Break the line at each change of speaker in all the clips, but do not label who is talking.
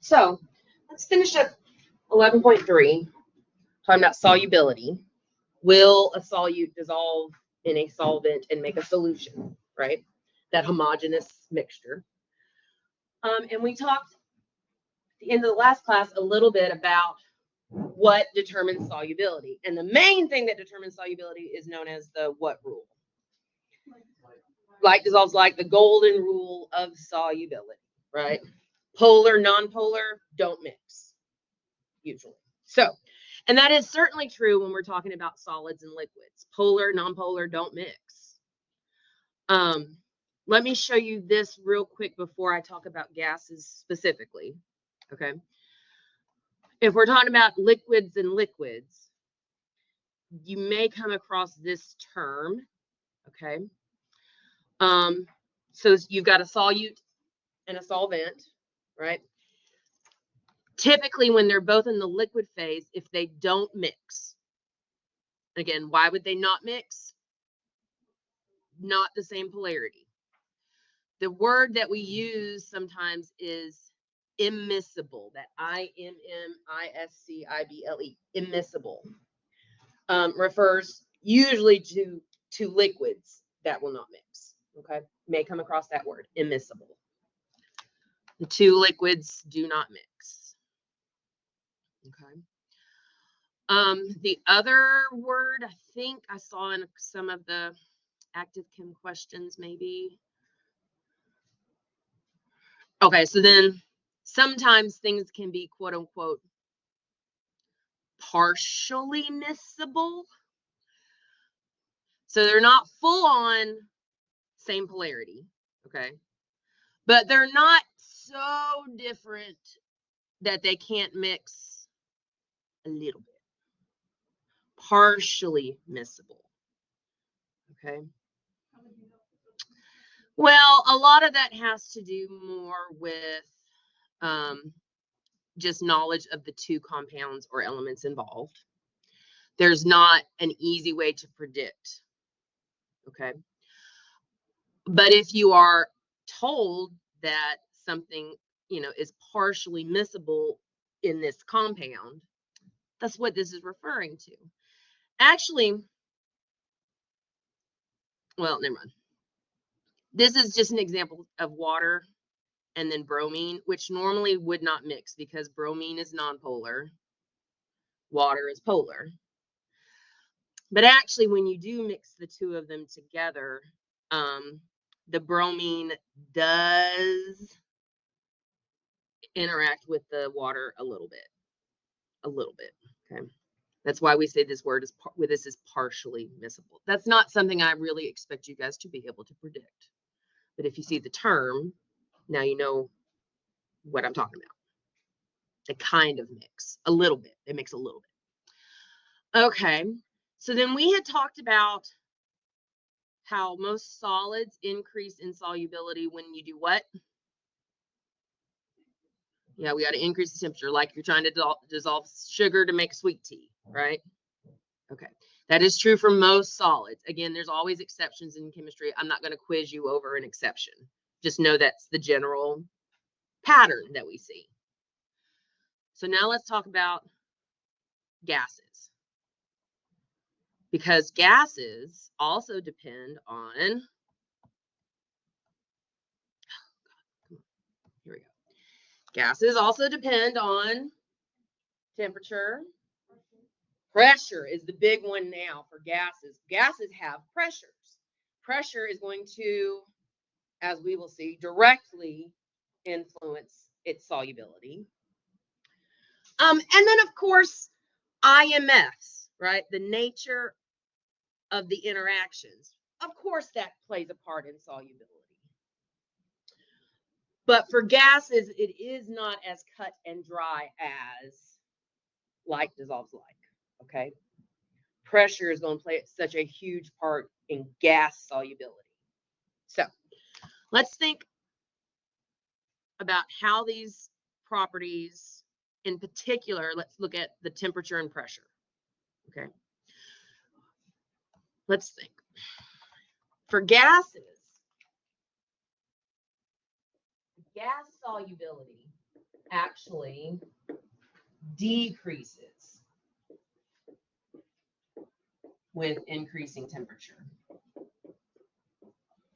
So let's finish up 11.3, talking about solubility. Will a solute dissolve in a solvent and make a solution, right? That homogeneous mixture. And we talked at the end of the last class a little bit about what determines solubility. And the main thing that determines solubility is known as the what rule? Like dissolves like, the golden rule of solubility, right? Polar, non-polar, don't mix, usually. So, and that is certainly true when we're talking about solids and liquids. Polar, non-polar, don't mix. Let me show you this real quick before I talk about gases specifically, okay? If we're talking about liquids and liquids, you may come across this term, okay? So you've got a solute and a solvent, right? Typically, when they're both in the liquid phase, if they don't mix, again, why would they not mix? Not the same polarity. The word that we use sometimes is immiscible, that immiscible, immiscible, refers usually to liquids that will not mix, okay? May come across that word, immiscible. The two liquids do not mix, okay? The other word I think I saw in some of the active chem questions maybe. Okay, so then sometimes things can be quote unquote partially miscible. So they're not full on same polarity, okay? But they're not so different that they can't mix a little bit. Partially miscible, okay? Well, a lot of that has to do more with just knowledge of the two compounds or elements involved. There's not an easy way to predict, okay? But if you are told that something, is partially miscible in this compound, that's what this is referring to. Actually, well, never mind. This is just an example of water and then bromine, which normally would not mix because bromine is nonpolar, water is polar. But actually, when you do mix the two of them together, the bromine does interact with the water a little bit, okay? That's why we say this word is partially miscible. That's not something I really expect you guys to be able to predict. But if you see the term, now you know what I'm talking about. They kind of mix a little bit. They mix a little bit. Okay, so then we had talked about how most solids increase in solubility when you do what? Yeah, we got to increase the temperature, like you're trying to dissolve sugar to make sweet tea, right? Okay, that is true for most solids. Again, there's always exceptions in chemistry. I'm not going to quiz you over an exception. Just know that's the general pattern that we see. So now let's talk about gases. Because gases also depend on, here we go. Gases also depend on temperature. Pressure is the big one now for gases. Gases have pressures. Pressure is going to, as we will see, directly influence its solubility. And then, of course, IMFs, right? The nature of the interactions. Of course, that plays a part in solubility. But for gases, it is not as cut and dry as like dissolves like, okay? Pressure is going to play such a huge part in gas solubility. So let's think about how these properties, in particular, let's look at the temperature and pressure, okay? Let's think. For gases, gas solubility actually decreases with increasing temperature.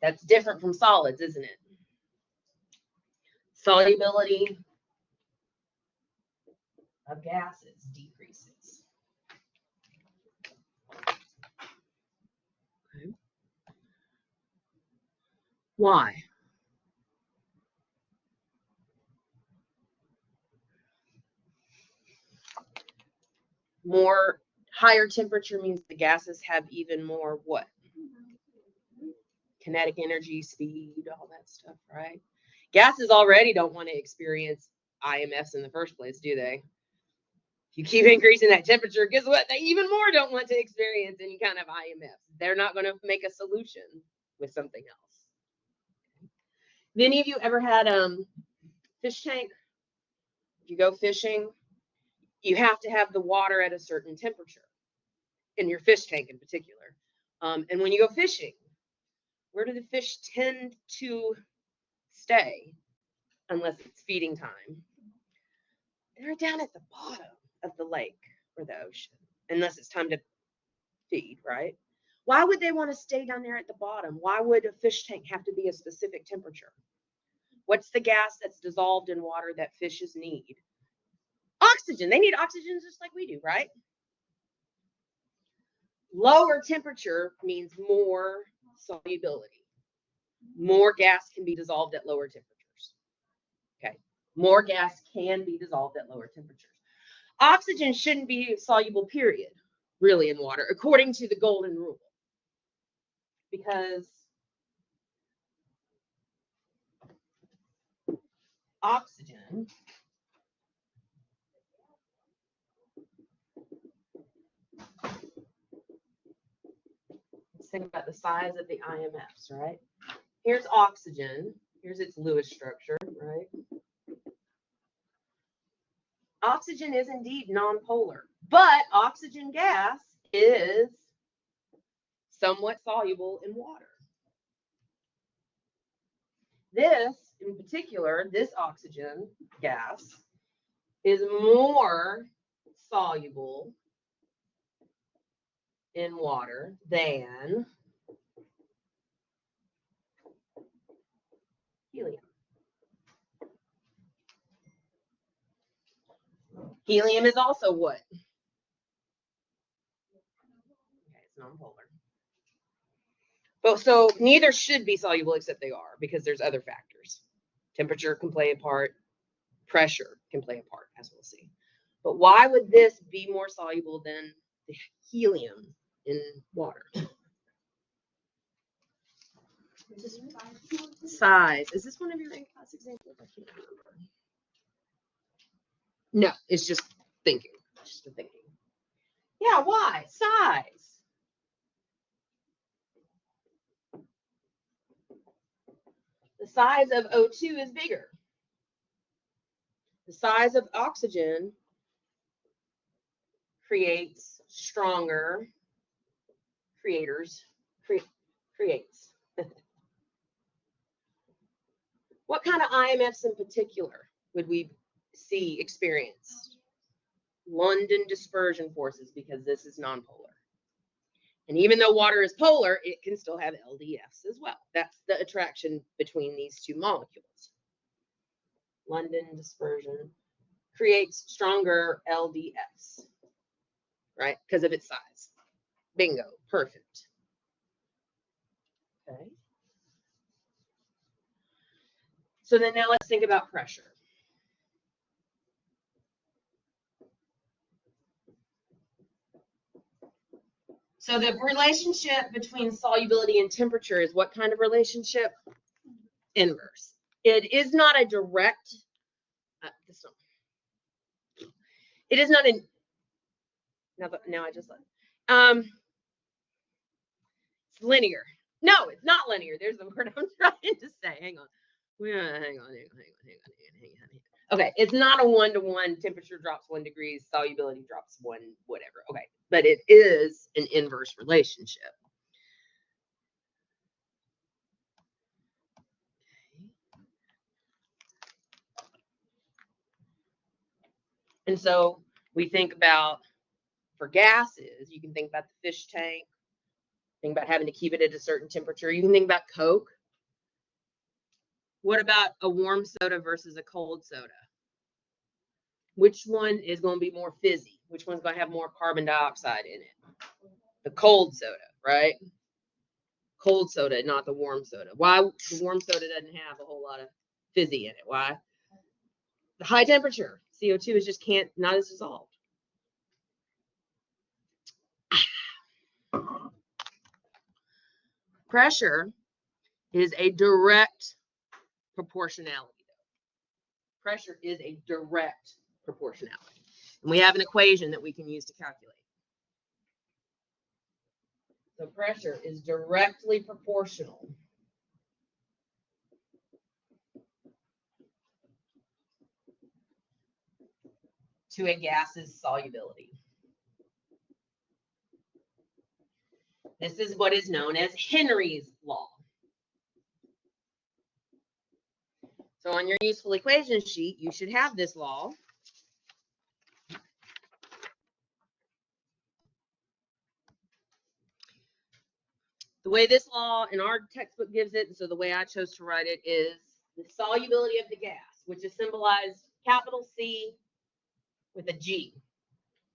That's different from solids, isn't it? Solubility of gases decreases. Okay. Why? More higher temperature means the gases have even more what? Kinetic energy, speed, all that stuff, right? Gases already don't want to experience IMFs in the first place, do they? If you keep increasing that temperature, guess what? They even more don't want to experience any kind of IMFs. They're not going to make a solution with something else. Have any of you ever had fish tank? If you go fishing, you have to have the water at a certain temperature in your fish tank in particular. And when you go fishing, where do the fish tend to stay unless it's feeding time? They're down at the bottom of the lake or the ocean, unless it's time to feed, right? Why would they want to stay down there at the bottom? Why would a fish tank have to be a specific temperature? What's the gas that's dissolved in water that fishes need? Oxygen. They need oxygen just like we do, right? Lower temperature means more solubility. More gas can be dissolved at lower temperatures. Okay. More gas can be dissolved at lower temperatures. Oxygen shouldn't be soluble, period, really, in water, according to the golden rule. Because oxygen, let's think about the size of the IMFs, right? Here's oxygen. Here's its Lewis structure, right? Oxygen is indeed nonpolar, but oxygen gas is somewhat soluble in water. This, in particular, this oxygen gas is more soluble in water than helium. Helium is also what? Okay, it's nonpolar. But so neither should be soluble, except they are, because there's other factors. Temperature can play a part, pressure can play a part, as we'll see. But why would this be more soluble than the helium in water? Size. Is this one of your in-class examples? I can't remember. No, it's just thinking. Just thinking. Yeah, why? Size. The size of O2 is bigger. The size of oxygen creates stronger creates. What kind of IMFs in particular would we see experienced? London dispersion forces, because this is nonpolar. And even though water is polar, it can still have LDFs as well. That's the attraction between these two molecules. London dispersion creates stronger LDFs, right? Because of its size. Bingo, perfect. Okay. So then now let's think about pressure. So the relationship between solubility and temperature is what kind of relationship? Inverse. It is not a direct, it is not a, now I just, it's linear. No, it's not linear. There's the word I'm trying to say. Hang on. Hang on. Okay, it's not a one-to-one. Temperature drops 1 degree, solubility drops 1, whatever. Okay, but it is an inverse relationship. And so we think about, for gases, you can think about the fish tank, think about having to keep it at a certain temperature. You can think about Coke. What about a warm soda versus a cold soda? Which one is going to be more fizzy? Which one's going to have more carbon dioxide in it? The cold soda, right? Cold soda, not the warm soda. Why? The warm soda doesn't have a whole lot of fizzy in it. Why? The high temperature. CO2 is just not as dissolved. Pressure is a direct proportionality. Pressure is a direct proportionality. And we have an equation that we can use to calculate. So pressure is directly proportional to a gas's solubility. This is what is known as Henry's law. So on your useful equation sheet, you should have this law. The way this law in our textbook gives it, and so the way I chose to write it, is the solubility of the gas, which is symbolized capital C with a G.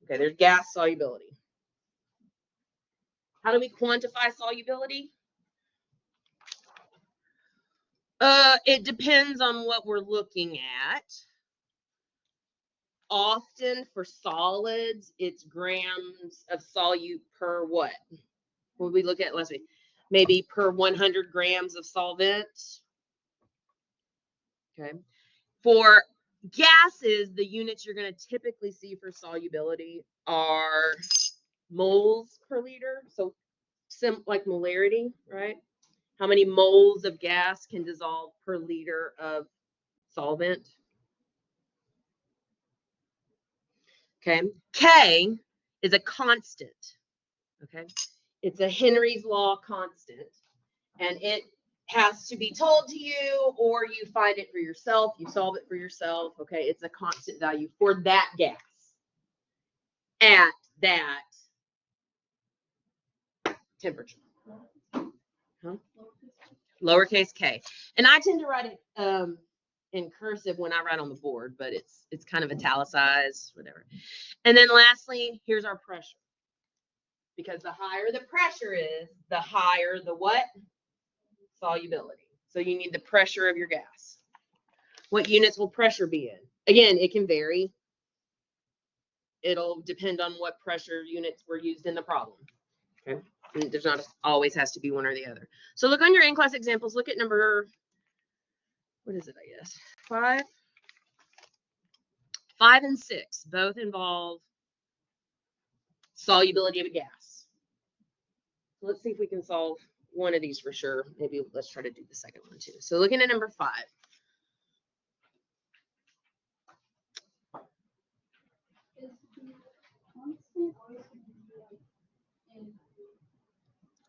Okay, there's gas solubility. How do we quantify solubility? It depends on what we're looking at. Often for solids, it's grams of solute per what? What did we look at last week? Maybe per 100 grams of solvent. Okay. For gases, the units you're going to typically see for solubility are moles per liter. So like molarity, right? How many moles of gas can dissolve per liter of solvent? Okay. K is a constant. Okay. It's a Henry's law constant, and it has to be told to you, or you find it for yourself. You solve it for yourself. Okay. It's a constant value for that gas at that temperature. Huh? Lowercase k. And I tend to write it in cursive when I write on the board, but it's kind of italicized, whatever. And then lastly, here's our pressure. Because the higher the pressure is, the higher the what? Solubility. So you need the pressure of your gas. What units will pressure be in? Again, it can vary. It'll depend on what pressure units were used in the problem. Okay. And there's not always has to be one or the other. So look on your in-class examples. Look at number, what is it, I guess? 5. 5 and 6 both involve solubility of a gas. So let's see if we can solve one of these for sure. Maybe let's try to do the second one too. So looking at number 5.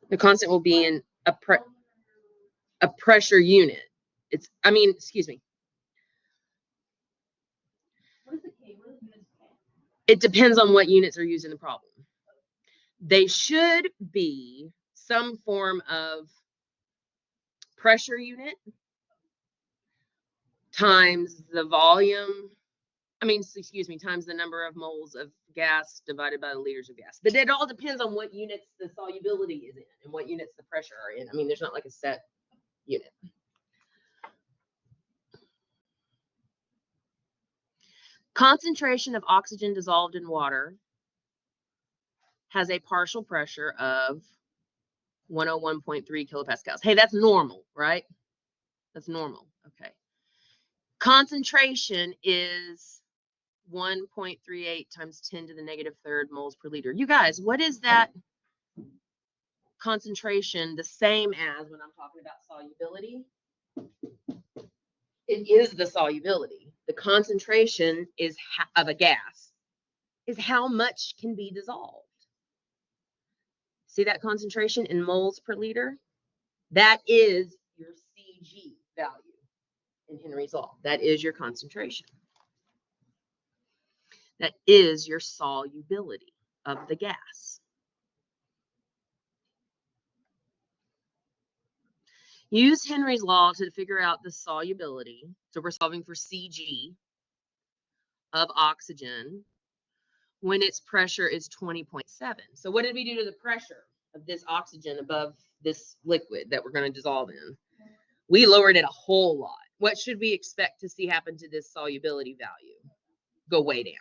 The constant will be in a pressure unit. Excuse me. It depends on what units are used in the problem. They should be some form of pressure unit times the volume. Times the number of moles of gas divided by the liters of gas. But it all depends on what units the solubility is in and what units the pressure are in. There's not like a set unit. Concentration of oxygen dissolved in water has a partial pressure of 101.3 kilopascals. Hey, that's normal, right? That's normal. Okay. Concentration is 1.38 times 10 to the negative third moles per liter. You guys, what is that concentration the same as when I'm talking about solubility? It is the solubility. The concentration is of a gas is how much can be dissolved. See that concentration in moles per liter? That is your CG value in Henry's law. That is your concentration. That is your solubility of the gas. Use Henry's law to figure out the solubility. So we're solving for Cg of oxygen when its pressure is 20.7. So what did we do to the pressure of this oxygen above this liquid that we're going to dissolve in? We lowered it a whole lot. What should we expect to see happen to this solubility value? Go way down.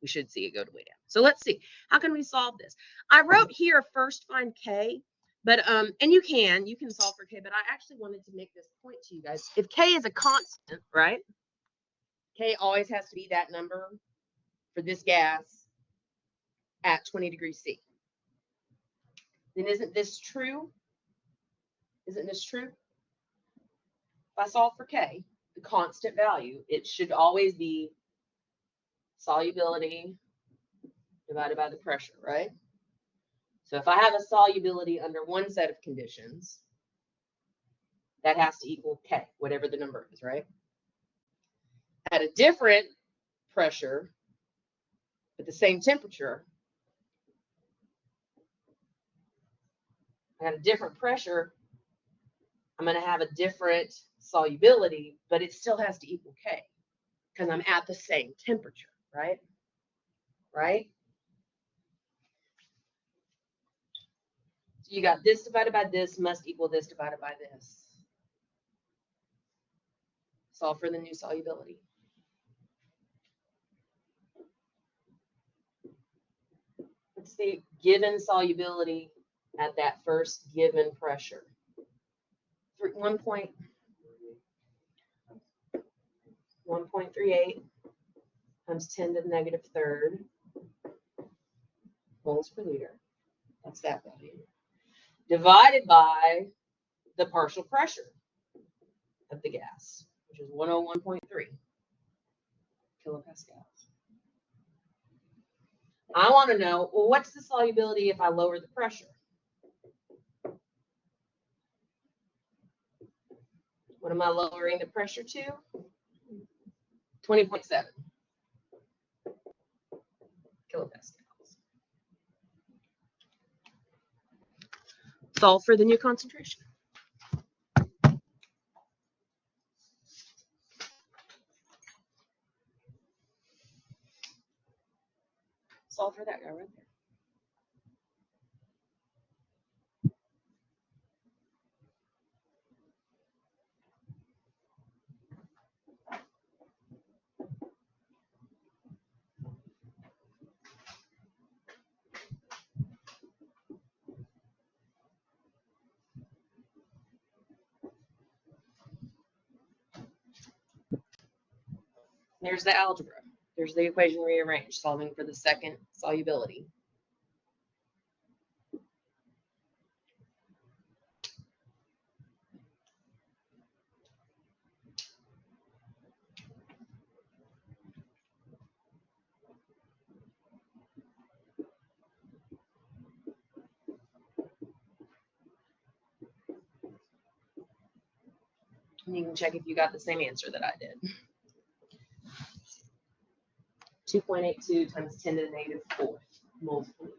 We should see it go way down. So let's see. How can we solve this? I wrote here first find K, but and you can solve for K, but I actually wanted to make this point to you guys. If K is a constant, right? K always has to be that number for this gas at 20 degrees C. Then isn't this true? Isn't this true? If I solve for K, the constant value, it should always be solubility divided by the pressure, right? So if I have a solubility under one set of conditions, that has to equal K, whatever the number is, right? At a different pressure, at the same temperature, at a different pressure, I'm going to have a different solubility, but it still has to equal K because I'm at the same temperature, right? Right? So you got this divided by this must equal this divided by this. Solve for the new solubility. What's the given solubility at that first given pressure? 1.38 times 10 to the negative third moles per liter. That's that value. Divided by the partial pressure of the gas, which is 101.3 kilopascals. I want to know, well, what's the solubility if I lower the pressure? What am I lowering the pressure to? 20.7 kilopascals. Solve for the new concentration. Solve for that guy right there. There's the algebra. There's the equation rearranged, solving for the second solubility. And you can check if you got the same answer that I did. 2.82 times 10 to the negative 4 moles per liter.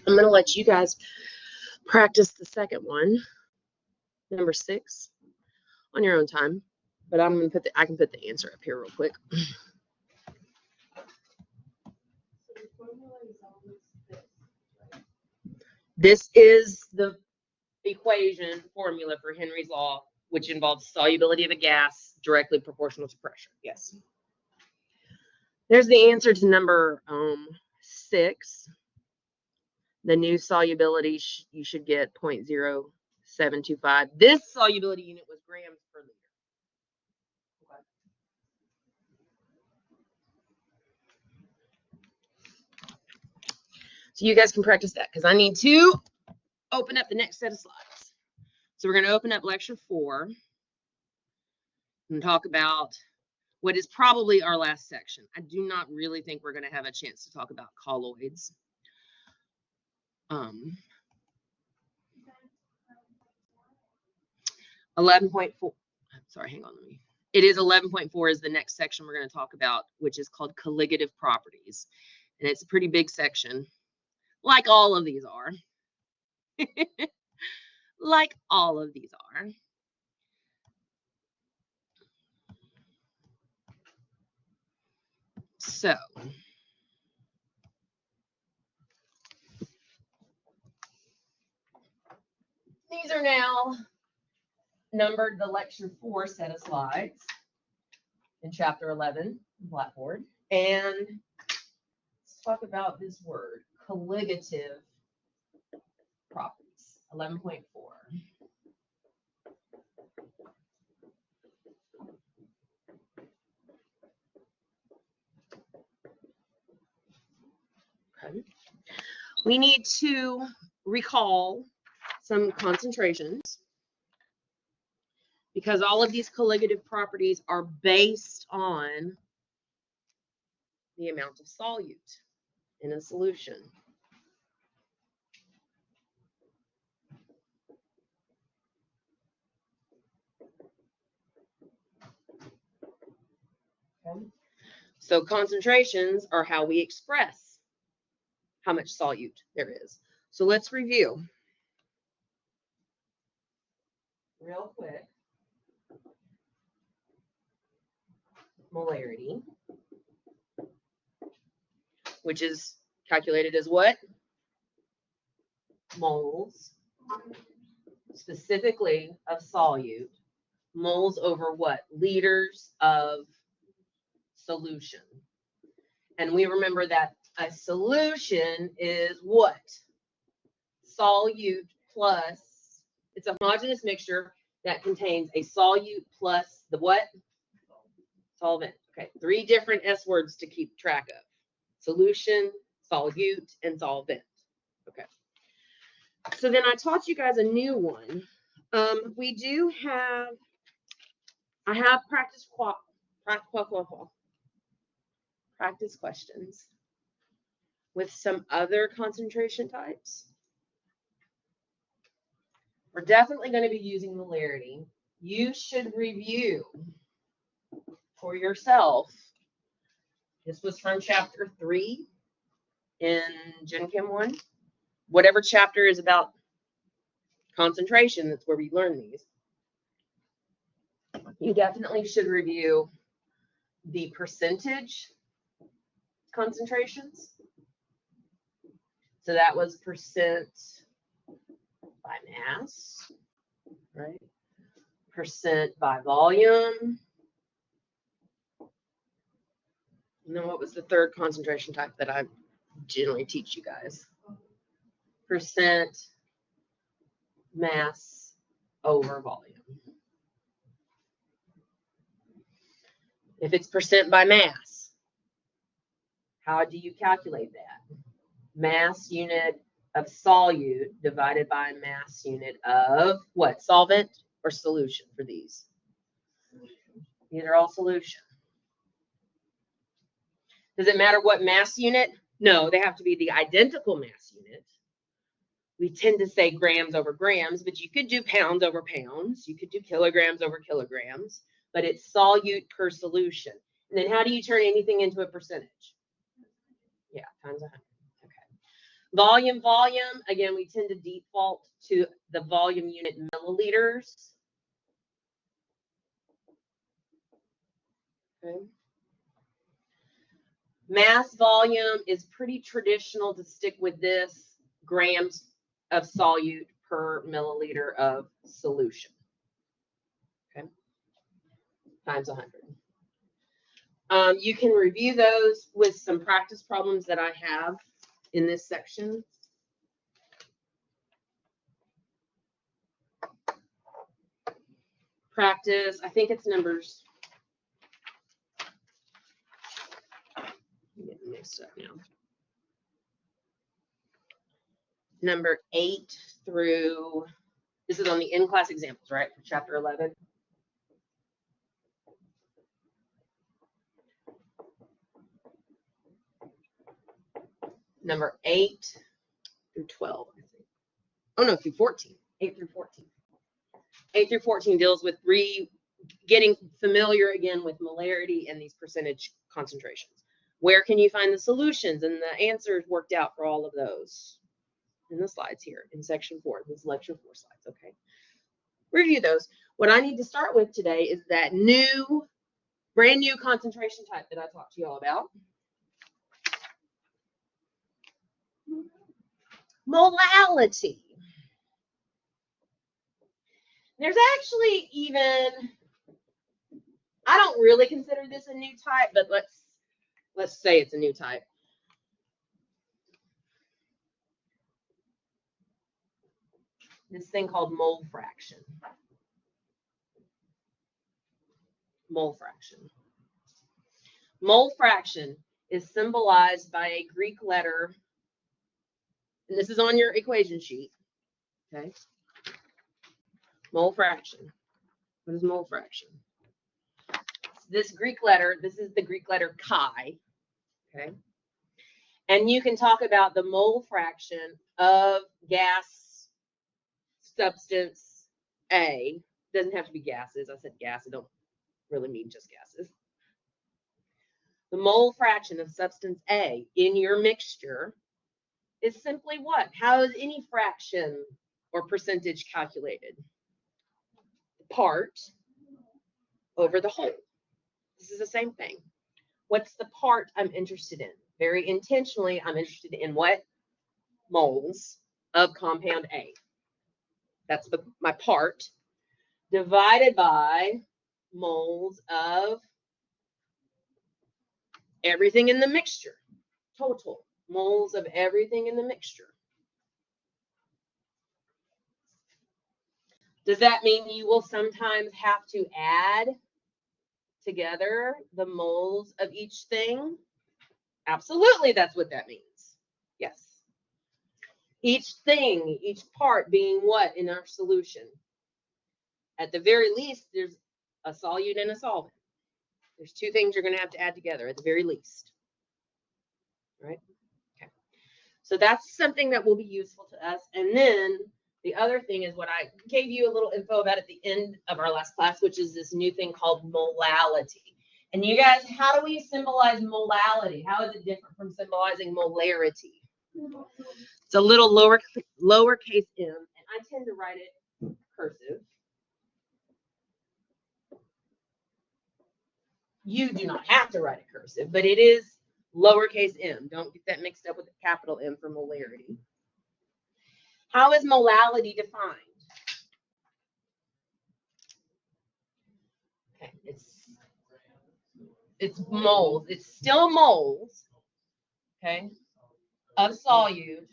I'm going to let you guys practice the second one, number 6, on your own time. But I'm going to I can put the answer up here real quick. This is the equation formula for Henry's law, which involves solubility of a gas directly proportional to pressure. Yes. There's the answer to number 6. The new solubility, you should get 0.0725. This solubility unit was grams per liter. Okay. So you guys can practice that because I need to open up the next set of slides. So we're going to open up lecture 4. and talk about what is probably our last section. I do not really think we're going to have a chance to talk about colloids. 11.4, sorry, hang on, it is 11.4 is the next section we're going to talk about, which is called colligative properties. And it's a pretty big section, like all of these are. Like all of these are. So, these are now numbered the lecture 4 set of slides in chapter 11, Blackboard. And let's talk about this word, colligative properties, 11.4. Okay. We need to recall some concentrations because all of these colligative properties are based on the amount of solute in a solution. Okay. So concentrations are how we express how much solute there is. So let's review real quick. Molarity, which is calculated as what? Moles, specifically of solute. Moles over what? Liters of solution. And we remember that a solution is what? Solute plus, it's a homogeneous mixture that contains a solute plus the what? Solvent. Okay, 3 different S words to keep track of. Solution, solute, and solvent. Okay. So then I taught you guys a new one. We do have, I have practice questions with some other concentration types. We're definitely going to be using molarity. You should review for yourself. This was from chapter 3 in Gen Chem 1. Whatever chapter is about concentration, that's where we learn these. You definitely should review the percentage concentrations. So that was percent by mass, right? Percent by volume. And then what was the third concentration type that I generally teach you guys? Percent mass over volume. If it's percent by mass, how do you calculate that? Mass unit of solute divided by mass unit of what? Solvent or solution for these? These are all solution. Does it matter what mass unit? No, they have to be the identical mass unit. We tend to say grams over grams, but you could do pounds over pounds. You could do kilograms over kilograms, but it's solute per solution. And then how do you turn anything into a percentage? Yeah, times 100. Okay. Volume, again, we tend to default to the volume unit milliliters. Okay. Mass volume is pretty traditional to stick with this, grams of solute per milliliter of solution. Okay. Times 100. You can review those with some practice problems that I have in this section. Practice, I think it's numbers. I'm getting mixed up now. Number 8 through, this is on the in-class examples, right? For chapter 11. number 8 through 12, I think. Oh no, through 14. 8 through 14. 8 through 14 deals with getting familiar again with molarity and these percentage concentrations. Where can you find the solutions and the answers worked out for all of those? In the slides here in section 4. This is lecture 4 slides, okay? Review those. What I need to start with today is that brand new concentration type that I talked to you all about. Molality. There's actually even, I don't really consider this a new type, but let's say it's a new type. This thing called mole fraction. Mole fraction. Mole fraction is symbolized by a Greek letter, and this is on your equation sheet, okay? Mole fraction. What is mole fraction? This Greek letter, this is the Greek letter chi, okay? And you can talk about the mole fraction of gas substance A. Doesn't have to be gases. I said gas. I don't really mean just gases. The mole fraction of substance A in your mixture is simply what? How is any fraction or percentage calculated? Part over the whole. This is the same thing. What's the part I'm interested in? Very intentionally, I'm interested in what? Moles of compound A. That's my part divided by moles of everything in the mixture. Total moles of everything in the mixture. Does that mean you will sometimes have to add together the moles of each thing? Absolutely, that's what that means. Yes. Each thing, each part being what in our solution? At the very least, there's a solute and a solvent. There's two things you're going to have to add together at the very least. Right? Okay. So that's something that will be useful to us. And then the other thing is what I gave you a little info about at the end of our last class, which is this new thing called molality. And you guys, how do we symbolize molality? How is it different from symbolizing molarity? It's a little lowercase m, and I tend to write it cursive. You do not have to write it cursive, but it is lowercase m. Don't get that mixed up with the capital M for molarity. How is molality defined? Okay, it's moles. It's still moles, okay, of solute.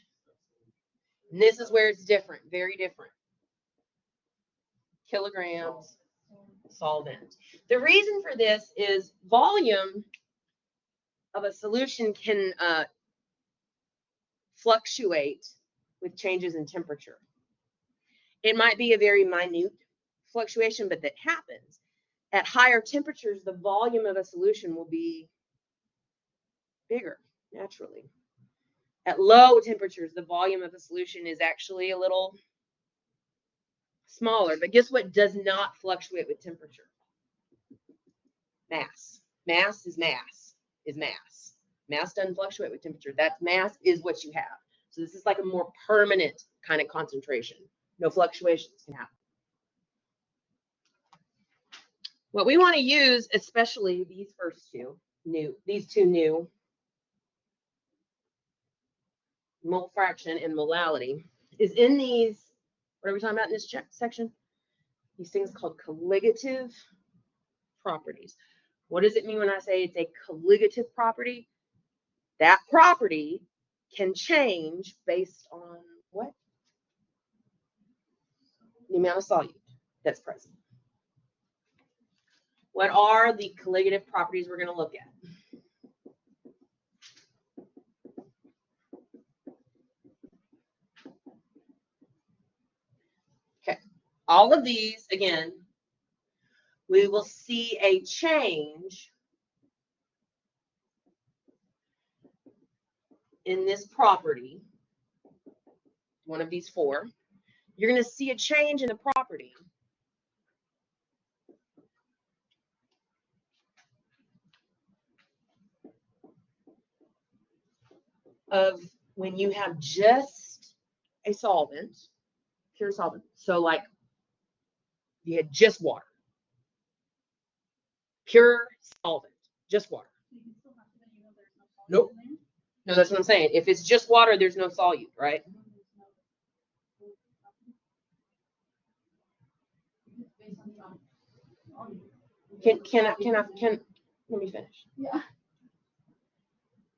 And this is where it's different, very different. Kilograms solvent. The reason for this is volume of a solution can fluctuate with changes in temperature. It might be a very minute fluctuation, but that happens. At higher temperatures, the volume of a solution will be bigger, naturally. At low temperatures, the volume of a solution is actually a little smaller. But guess what does not fluctuate with temperature? Mass. Mass is mass, is mass. Mass doesn't fluctuate with temperature. That mass is what you have. So this is like a more permanent kind of concentration. No fluctuations can happen. What we want to use, especially these first two, these two new, mole fraction and molality, is in these, what are we talking about in this section? These things called colligative properties. What does it mean when I say it's a colligative property? That property can change based on what? The amount of solute that's present. What are the colligative properties we're going to look at? Okay, all of these, again, we will see a change in this property, one of these four, you're going to see a change in the property of when you have just a solvent, pure solvent. So like you had just water, pure solvent, just water. Nope. No, that's what I'm saying. If it's just water, there's no solute, right? Can let me finish.
Yeah.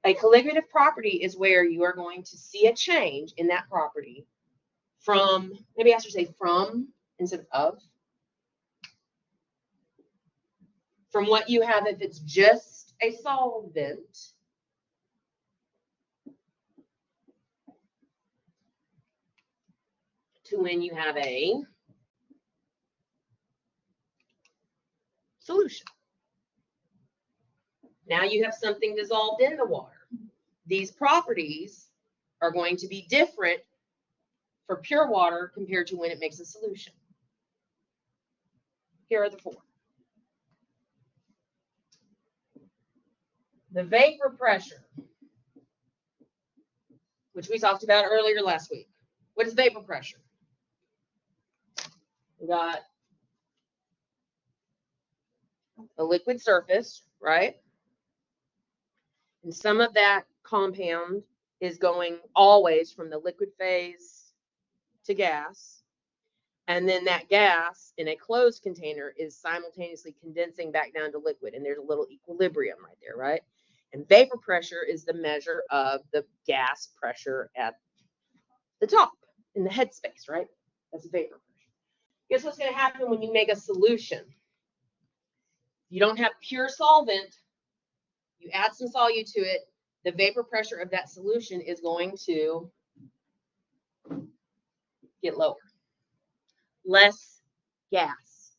A colligative property is where you are going to see a change in that property from, maybe I should say from instead of. From what you have if it's just a solvent to when you have a solution. Now you have something dissolved in the water. These properties are going to be different for pure water compared to when it makes a solution. Here are the four. The vapor pressure, which we talked about earlier last week. What is vapor pressure? We got a liquid surface, right? And some of that compound is going always from the liquid phase to gas. And then that gas in a closed container is simultaneously condensing back down to liquid. And there's a little equilibrium right there, right? And vapor pressure is the measure of the gas pressure at the top in the headspace, right? That's vapor pressure. Guess what's going to happen when you make a solution? You don't have pure solvent. You add some solute to it. The vapor pressure of that solution is going to get lower. Less gas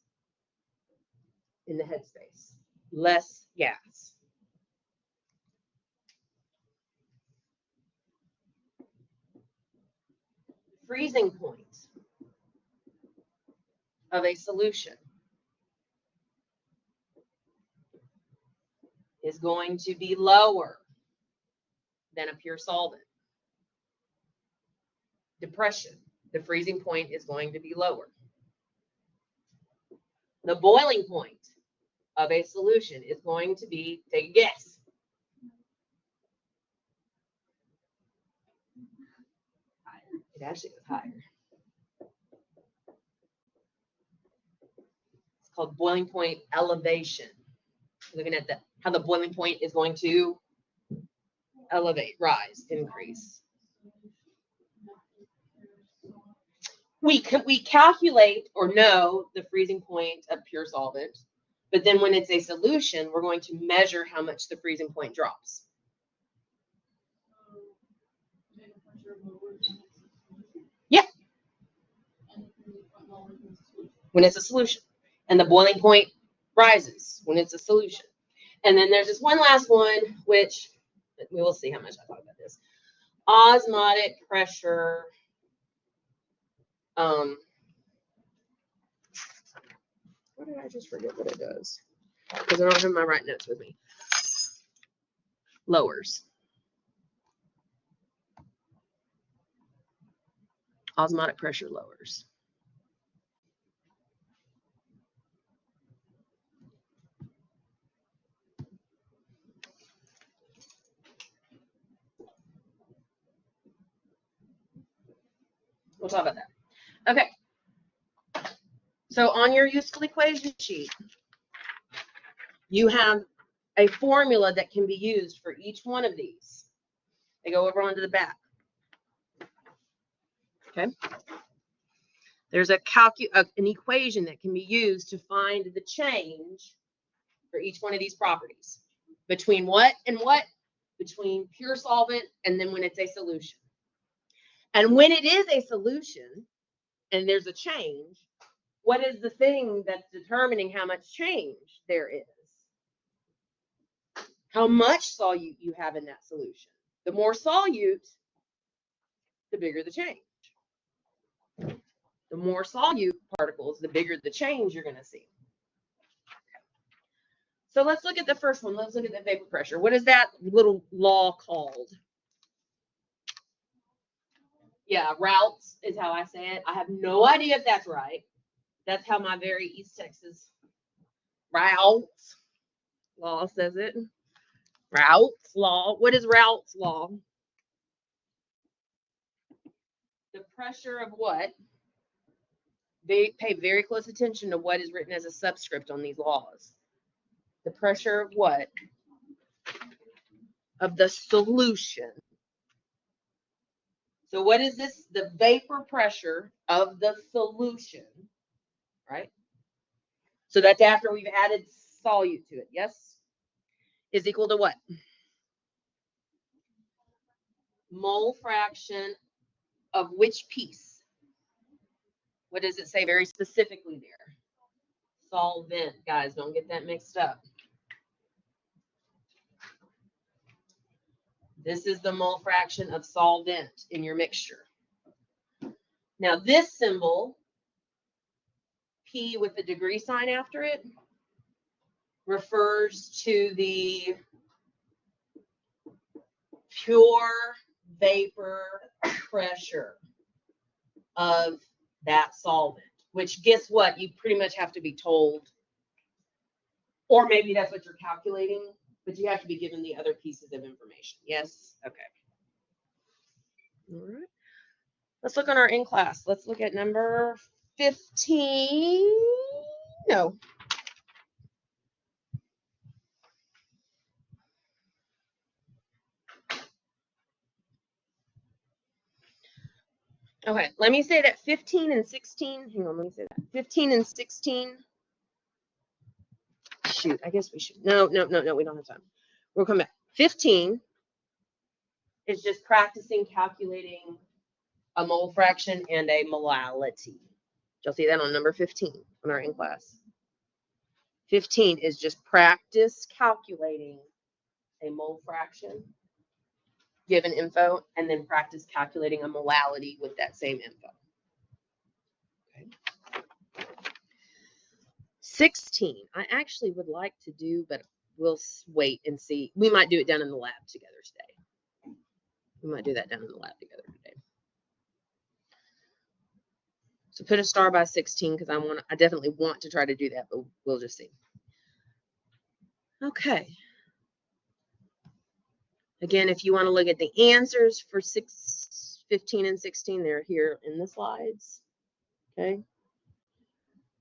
in the headspace. Less gas. Freezing point of a solution is going to be lower than a pure solvent. Depression, the freezing point is going to be lower. The boiling point of a solution is going to be, take a guess. It actually goes higher. It's called boiling point elevation. Looking at how the boiling point is going to elevate, rise, increase. We calculate or know the freezing point of pure solvent, but then when it's a solution, we're going to measure how much the freezing point drops. Yeah. When it's a solution. And the boiling point rises when it's a solution. And then there's this one last one, which we will see how much I talk about this. Osmotic pressure. What did I just forget what it does? Because I don't have my right notes with me. Lowers. Osmotic pressure lowers. We'll talk about that. Okay. So on your useful equation sheet, you have a formula that can be used for each one of these. They go over onto the back. Okay. There's an equation that can be used to find the change for each one of these properties. Between what and what? Between pure solvent and then when it's a solution. And when it is a solution and there's a change, what is the thing that's determining how much change there is? How much solute you have in that solution. The more solute, the bigger the change. The more solute particles, the bigger the change you're going to see. So let's look at the first one. Let's look at the vapor pressure. What is that little law called? Yeah, Raoult is how I say it. I have no idea if that's right. That's how my very East Texas Raoult law says it. Raoult's law. What is Raoult's law? The pressure of what? They pay very close attention to what is written as a subscript on these laws. The pressure of what? Of the solution. So what is this? The vapor pressure of the solution, right? So that's after we've added solute to it, yes? Is equal to what? Mole fraction of which piece? What does it say very specifically there? Solvent, guys, don't get that mixed up. This is the mole fraction of solvent in your mixture. Now this symbol, P with the degree sign after it, refers to the pure vapor pressure of that solvent, which guess what? You pretty much have to be told, or maybe that's what you're calculating, but you have to be given the other pieces of information. Yes? Okay. All right. Let's look on our in class. Let's look at number 15. No. Okay, let me say that 15 and 16. Hang on, let me say that. 15 and 16. Shoot, I guess we should. No, we don't have time. We'll come back. 15 is just practicing calculating a mole fraction and a molality. You'll see that on number 15 on our in class. 15 is just practice calculating a mole fraction, given info, and then practice calculating a molality with that same info. Okay. 16, I actually would like to do, but we'll wait and see. We might do it down in the lab together today. We might do that down in the lab together today. So put a star by 16 because I definitely want to try to do that, but we'll just see. Okay. Again, if you want to look at the answers for 15 and 16, they're here in the slides. Okay.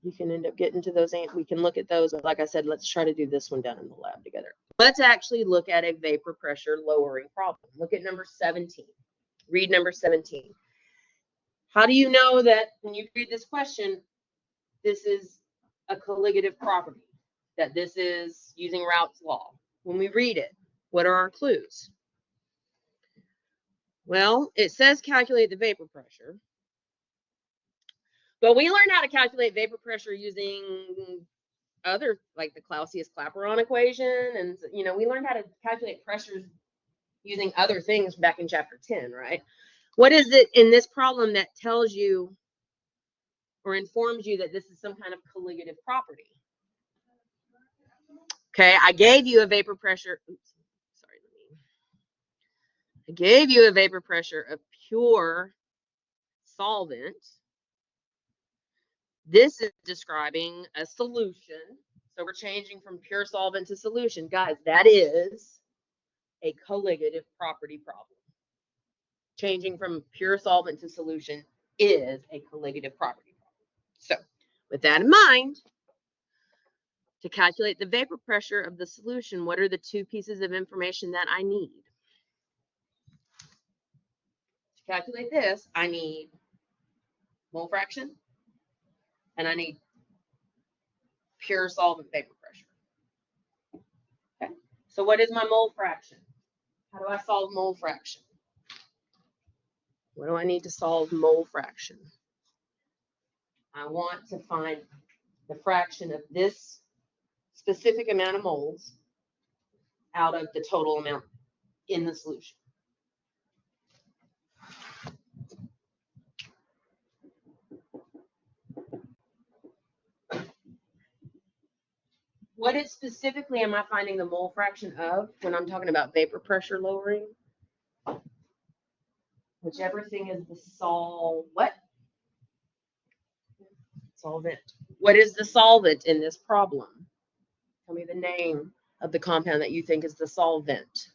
You can end up getting to those. We can look at those. But like I said, let's try to do this one down in the lab together. Let's actually look at a vapor pressure lowering problem. Look at number 17. Read number 17. How do you know that when you read this question, this is a colligative property, that this is using Raoult's law? When we read it, what are our clues? Well, it says calculate the vapor pressure. But we learned how to calculate vapor pressure using other, like the Clausius-Clapeyron equation. And, you know, we learned how to calculate pressures using other things back in chapter 10, right? What is it in this problem that tells you or informs you that this is some kind of colligative property? Okay, I gave you a vapor pressure. Oops, sorry. I gave you a vapor pressure of pure solvent. This is describing a solution. So we're changing from pure solvent to solution. Guys, that is a colligative property problem. Changing from pure solvent to solution is a colligative property problem. So with that in mind, to calculate the vapor pressure of the solution, what are the two pieces of information that I need? To calculate this, I need mole fraction, and I need pure solvent vapor pressure. Okay, so what is my mole fraction? How do I solve mole fraction? What do I need to solve mole fraction? I want to find the fraction of this specific amount of moles out of the total amount in the solution. What it specifically am I finding the mole fraction of when I'm talking about vapor pressure lowering? Whichever thing is the what? Solvent. What is the solvent in this problem? Tell me the name of the compound that you think is the solvent.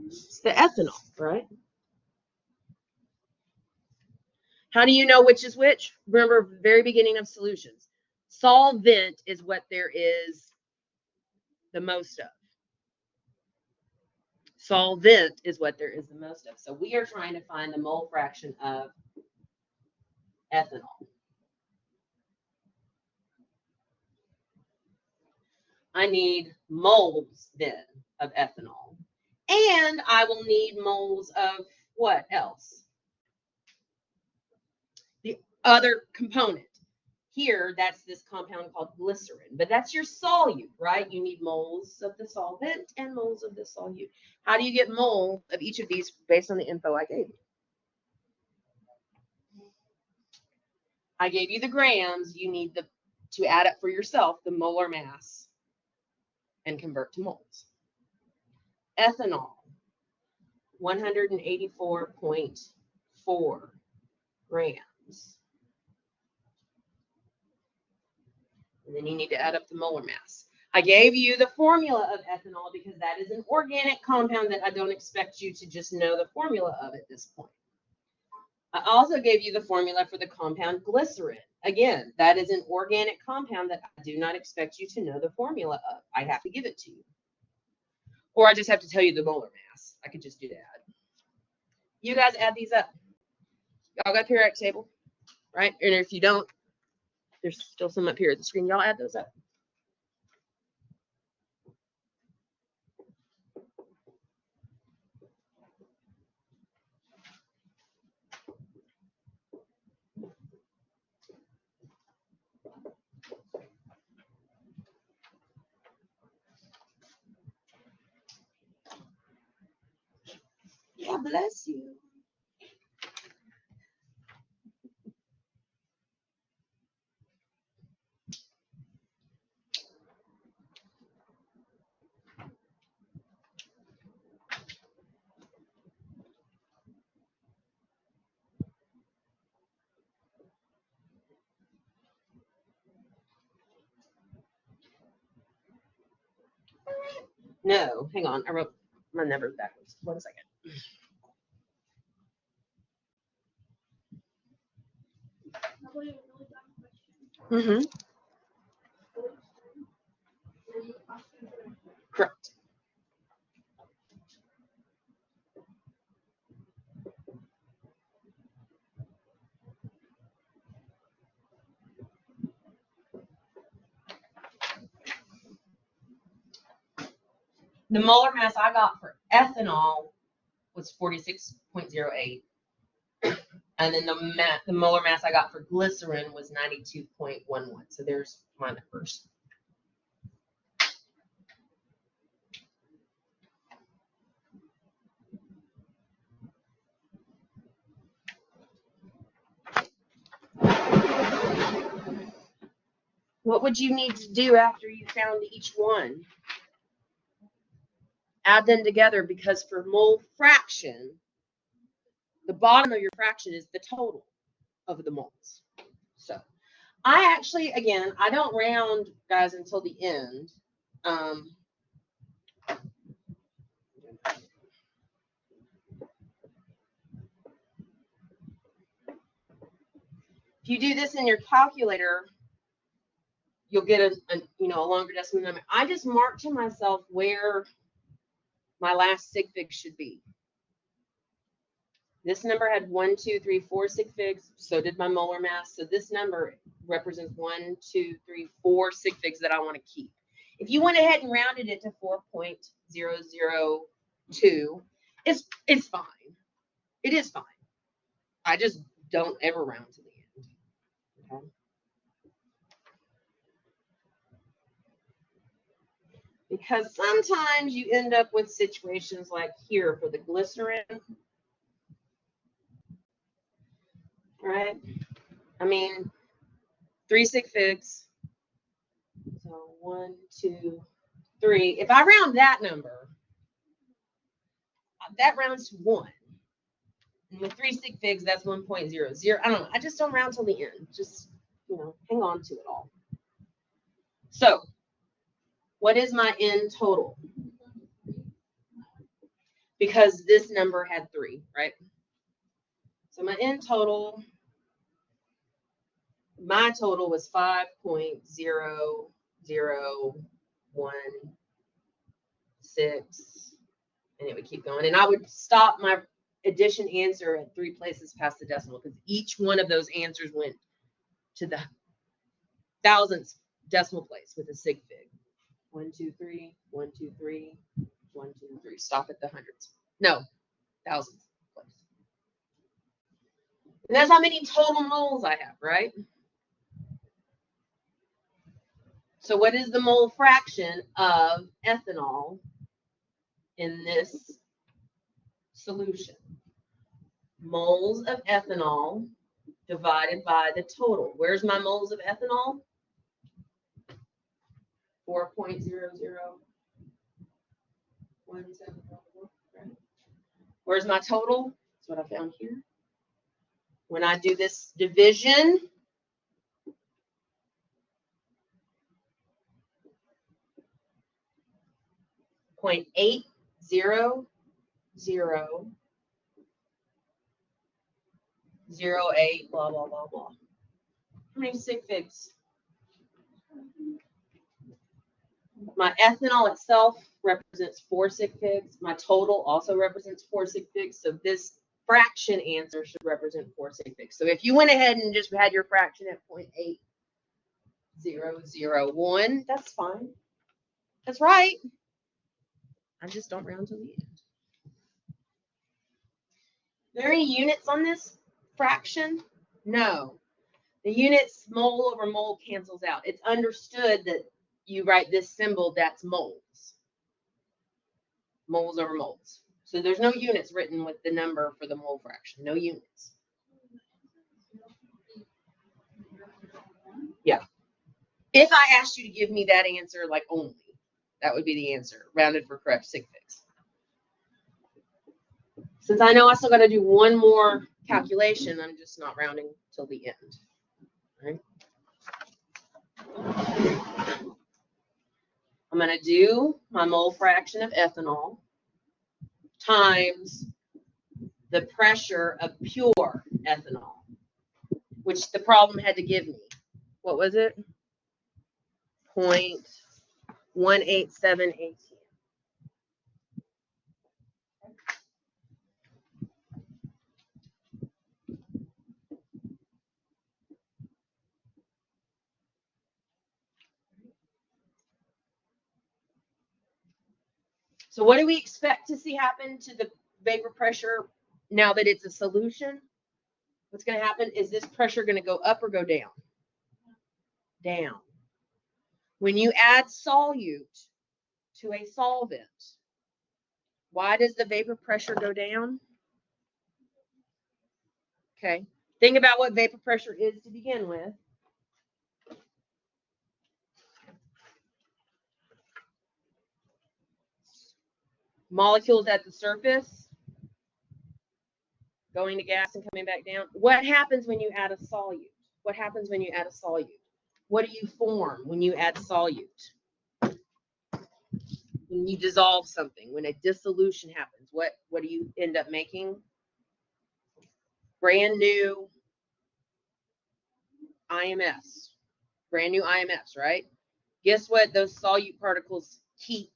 It's the ethanol, right? How do you know which is which? Remember, very beginning of solutions. Solvent is what there is the most of. Solvent is what there is the most of. So we are trying to find the mole fraction of ethanol. I need moles then of ethanol. And I will need moles of what else? The other component. Here, that's this compound called glycerin, but that's your solute, right? You need moles of the solvent and moles of the solute. How do you get mole of each of these based on the info I gave you? I gave you the grams. You need to add up for yourself the molar mass and convert to moles. Ethanol, 184.4 grams. And then you need to add up the molar mass. I gave you the formula of ethanol because that is an organic compound that I don't expect you to just know the formula of at this point. I also gave you the formula for the compound glycerin. Again, that is an organic compound that I do not expect you to know the formula of. I have to give it to you. Or I just have to tell you the molar mass. I could just do that. You guys add these up. Y'all got periodic table, right? And if you don't, there's still some up here at the screen. Y'all add those up. God bless you. No, hang on. I wrote my numbers backwards. 1 second. Mm-hmm. Correct. The molar mass I got for ethanol was 46.08. And then the molar mass I got for glycerin was 92.11. So there's my numbers. What would you need to do after you found each one? Add them together, because for mole fraction, the bottom of your fraction is the total of the moles. So I actually, again, I don't round, guys, until the end. If you do this in your calculator, you'll get a longer decimal number. I just marked to myself where my last sig fig should be. This number had 1, 2, 3, 4 sig figs. So did my molar mass. So this number represents 1, 2, 3, 4 sig figs that I want to keep. If you went ahead and rounded it to 4.002, it's fine. It is fine. I just don't ever round to the end. Okay. Because sometimes you end up with situations like here for the glycerin, right? I mean, 3 sig figs. So 1, 2, 3. If I round that number, that rounds to 1. And with 3 sig figs, that's 1.00. I don't know. I just don't round till the end. Just, you know, hang on to it all. So what is my end total? Because this number had 3, right? So my end total, my total was 5.0016, and it would keep going. And I would stop my addition answer at 3 places past the decimal, because each one of those answers went to the thousandth decimal place with a sig fig. 1, 2, 3, 1, 2, 3, 1, 2, 3. Stop at the hundreds. No, thousandth place. And that's how many total moles I have, right? So what is the mole fraction of ethanol in this solution? Moles of ethanol divided by the total. Where's my moles of ethanol? 4.001714. Right? Where's my total? That's what I found here. When I do this division, 0.80008, blah, blah, blah, blah. How many sig figs? My ethanol itself represents 4 sig figs. My total also represents 4 sig figs. So this fraction answer should represent 4 sig figs. So if you went ahead and just had your fraction at 0.8001, that's fine. That's right. I just don't round to the end. Are there any units on this fraction? No. The units mole over mole cancels out. It's understood that you write this symbol, that's moles. Moles over moles. So there's no units written with the number for the mole fraction. No units. Yeah. If I asked you to give me that answer, like only, that would be the answer, rounded for correct sig figs. Since I know I still got to do one more calculation, I'm just not rounding till the end. Right? I'm going to do my mole fraction of ethanol times the pressure of pure ethanol, which the problem had to give me. What was it? 0.18718. So what do we expect to see happen to the vapor pressure now that it's a solution? What's going to happen? Is this pressure going to go up or go down? Down. When you add solute to a solvent, why does the vapor pressure go down? Okay. Think about what vapor pressure is to begin with. Molecules at the surface going to gas and coming back down. What happens when you add a solute? What happens when you add a solute? What do you form when you add solute? When you dissolve something, when a dissolution happens, what do you end up making? Brand new IMFs. Brand new IMFs, right? Guess what those solute particles keep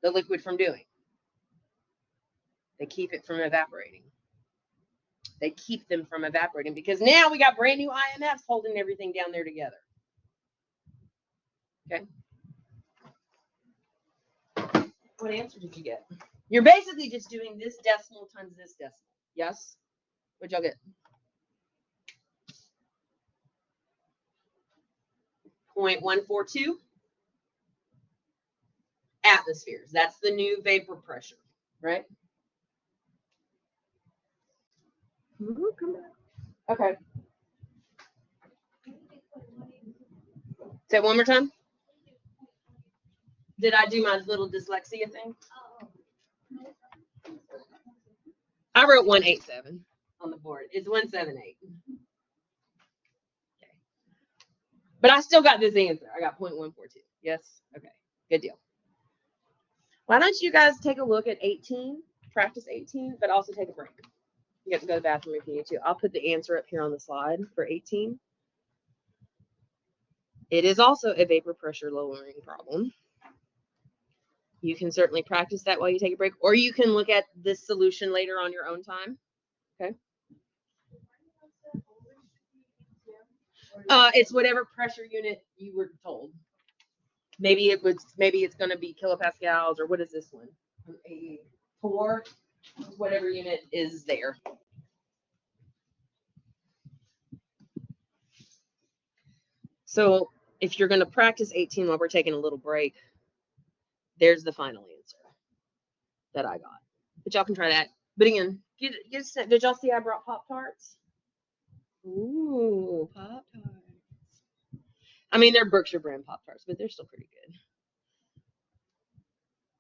the liquid from doing? They keep it from evaporating. They keep them from evaporating because now we got brand new IMFs holding everything down there together. Okay. What answer did you get? You're basically just doing this decimal times this decimal. Yes? What'd y'all get? 0.142 atmospheres. That's the new vapor pressure, right? Come back. Okay. Say it one more time. Did I do my little dyslexia thing? I wrote 187 on the board. It's 178. Okay. But I still got this answer. I got 0.142. Yes? Okay. Good deal. Why don't you guys take a look at 18, practice 18, but also take a break. You get to go to the bathroom if you need to. I'll put the answer up here on the slide for 18. It is also a vapor pressure lowering problem. You can certainly practice that while you take a break, or you can look at this solution later on your own time. Okay. It's whatever pressure unit you were told. Maybe it's going to be kilopascals, or what is this one? 4, whatever unit is there. So if you're going to practice 18 while we're taking a little break, there's the final answer that I got. But y'all can try that. But again, did y'all see I brought Pop-Tarts? Ooh, Pop-Tarts. I mean, they're Berkshire brand Pop-Tarts, but they're still pretty good.